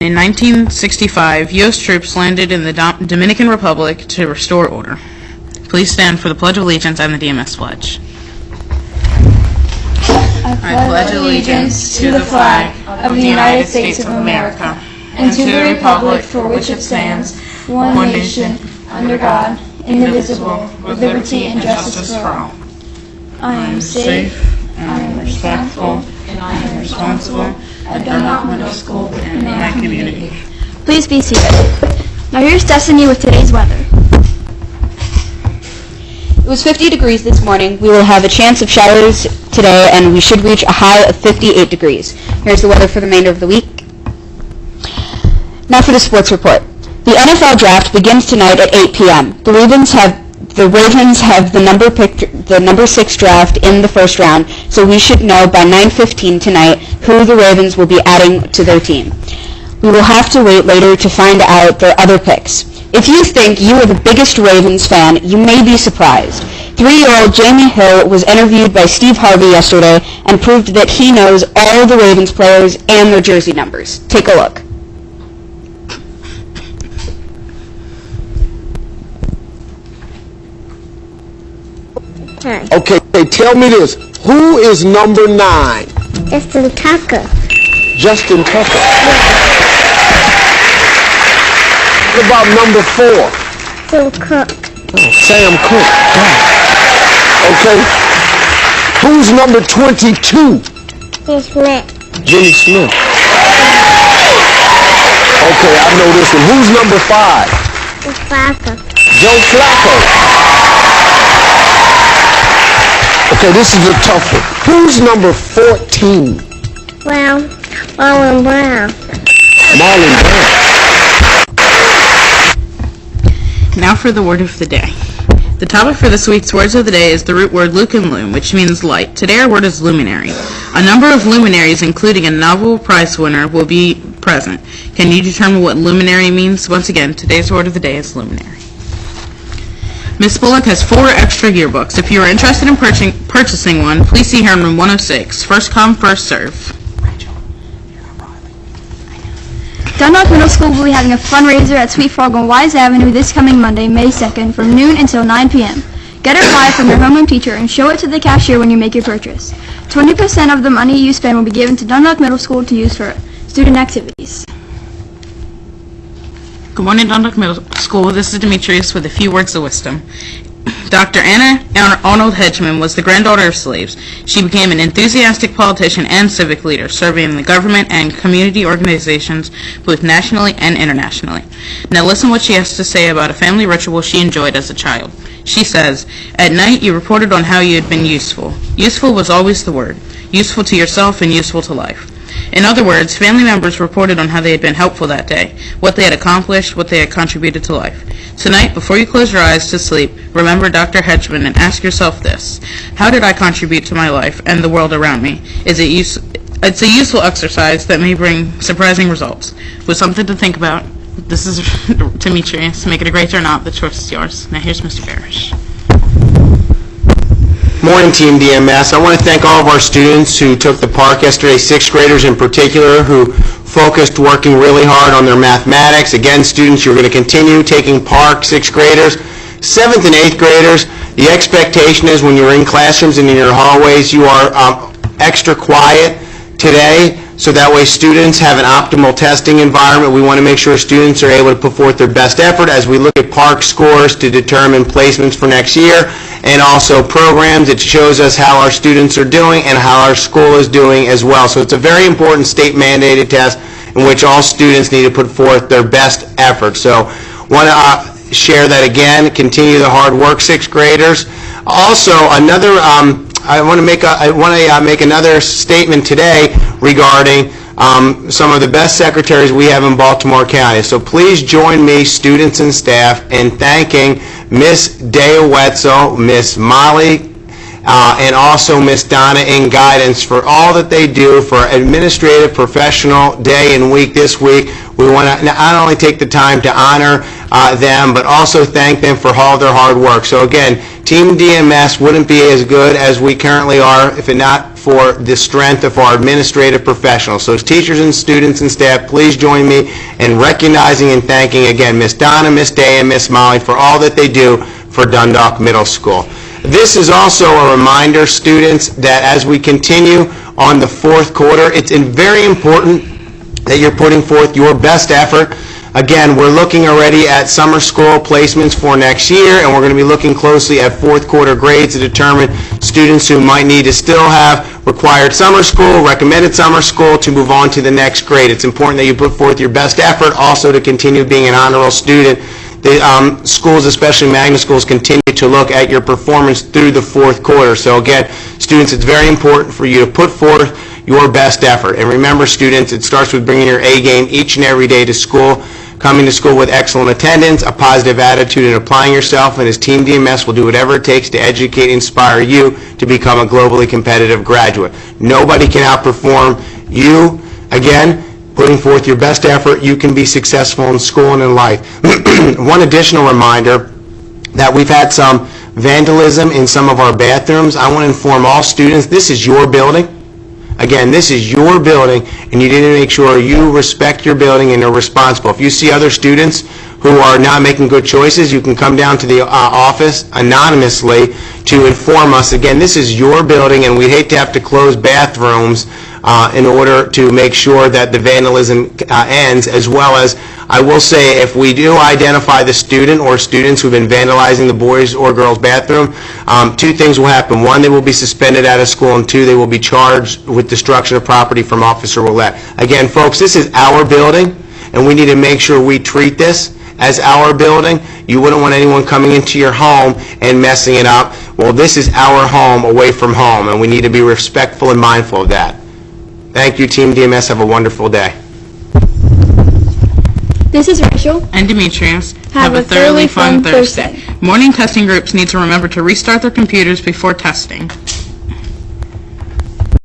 In 1965, U.S. troops landed in the Dominican Republic to restore order. Please stand for the Pledge of Allegiance and the DMS pledge. I pledge allegiance to the flag of the United States of America and to the republic for which it stands, one nation, under God, indivisible, with liberty and justice for all. I am safe, I am respectful, and I am responsible at Dundalk Middle School and in my community. Please be seated. Now here's Destiny with today's weather. It was 50 degrees this morning. We will have a chance of showers today, and we should reach a high of 58 degrees. Here's the weather for the remainder of the week. Now for the sports report. The NFL draft begins tonight at 8 p.m. The Ravens have the number 6 draft in the first round, so we should know by 9:15 tonight who the Ravens will be adding to their team. We will have to wait later to find out their other picks. If you think you are the biggest Ravens fan, you may be surprised. 3-year-old Jamie Hill was interviewed by Steve Harvey yesterday and proved that he knows all the Ravens players and their jersey numbers. Take a look. Okay, tell me this. Who is number 9? Justin Tucker. Justin Tucker. What about number 4? Sam Cook. Oh, Sam Cook. Okay. Who's number 22? Smith. Jimmy Smith. Okay, I know this one. Who's number 5? Flacco. Joe Flacco. Okay, this is a tough one. Who's number 14? Well, Marlon Brown. Marlon Brown. Now for the word of the day. The topic for this week's words of the day is the root word luke and loom, which means light. Today our word is luminary. A number of luminaries, including a Nobel Prize winner, will be present. Can you determine what luminary means? Once again, today's word of the day is luminary. Miss Bullock has 4 extra yearbooks. If you are interested in purchasing one, please see her in room 106. First come, first serve. Dundalk Middle School will be having a fundraiser at Sweet Frog on Wise Avenue this coming Monday, May 2nd, from noon until 9 p.m. Get a flyer from your homeroom teacher and show it to the cashier when you make your purchase. 20% of the money you spend will be given to Dundalk Middle School to use for student activities. Good morning, Dundalk Middle School. This is Demetrius with a few words of wisdom. Dr. Anna Arnold Hedgeman was the granddaughter of slaves. She became an enthusiastic politician and civic leader, serving in the government and community organizations both nationally and internationally. Now listen what she has to say about a family ritual she enjoyed as a child. She says, "At night you reported on how you had been useful. Useful was always the word. Useful to yourself and useful to life." In other words, family members reported on how they had been helpful that day, what they had accomplished, what they had contributed to life. Tonight, before you close your eyes to sleep, remember Dr. Hedgeman and ask yourself this: how did I contribute to my life and the world around me? It's a useful exercise that may bring surprising results. With something to think about, this is Demetrius. Make it a great day or not, the choice is yours. Now here's Mr. Barish. Morning, Team DMS. I want to thank all of our students who took the park yesterday, 6th graders in particular, who focused working really hard on their mathematics. Again, students, you're going to continue taking park, 6th graders. 7th and 8th graders, the expectation is when you're in classrooms and in your hallways, you are extra quiet today, so that way students have an optimal testing environment. We want to make sure students are able to put forth their best effort as we look at park scores to determine placements for next year, and also programs. It shows us how our students are doing and how our school is doing as well. So it's a very important state-mandated test in which all students need to put forth their best effort. So want to share that again. Continue the hard work, 6th graders. Also, another I want to make another statement today regarding some of the best secretaries we have in Baltimore County. So please join me, students and staff, in thanking Miss Dea Wetzel, Miss Molly, and also Miss Donna in guidance for all that they do for administrative professional day and week this week. We want to not only take the time to honor them, but also thank them for all their hard work. So again, Team DMS wouldn't be as good as we currently are if it not for the strength of our administrative professionals. So as teachers and students and staff, please join me in recognizing and thanking again Miss Donna, Miss Day, and Miss Molly for all that they do for Dundalk Middle School. This is also a reminder, students, that as we continue on the fourth quarter, it's very important that you're putting forth your best effort. Again, we're looking already at summer school placements for next year, and we're going to be looking closely at fourth quarter grades to determine students who might need to still have required summer school, recommended summer school to move on to the next grade. It's important that you put forth your best effort also to continue being an honor roll student. The schools, especially magnet schools, continue to look at your performance through the fourth quarter. So again, students, it's very important for you to put forth your best effort. And remember, students, it starts with bringing your A game each and every day to school, coming to school with excellent attendance, a positive attitude, and applying yourself. And as Team DMS will do whatever it takes to educate and inspire you to become a globally competitive graduate. Nobody can outperform you. Again, putting forth your best effort, you can be successful in school and in life. One additional reminder that we've had some vandalism in some of our bathrooms. I want to inform all students, this is your building. Again, this is your building, and you need to make sure you respect your building and are responsible. If you see other students who are not making good choices, you can come down to the office anonymously to inform us. Again, this is your building, and we'd hate to have to close bathrooms in order to make sure that the vandalism ends, as well as, I will say, if we do identify the student or students who've been vandalizing the boys' or girls' bathroom, two things will happen. One, they will be suspended out of school, and two, they will be charged with destruction of property from Officer Willette. Again, folks, this is our building, and we need to make sure we treat this as our building. You wouldn't want anyone coming into your home and messing it up. Well, this is our home away from home, and we need to be respectful and mindful of that. Thank you, Team DMS. Have a wonderful day. This is Rachel. And Demetrius. Have a thoroughly fun Thursday. Morning testing groups need to remember to restart their computers before testing.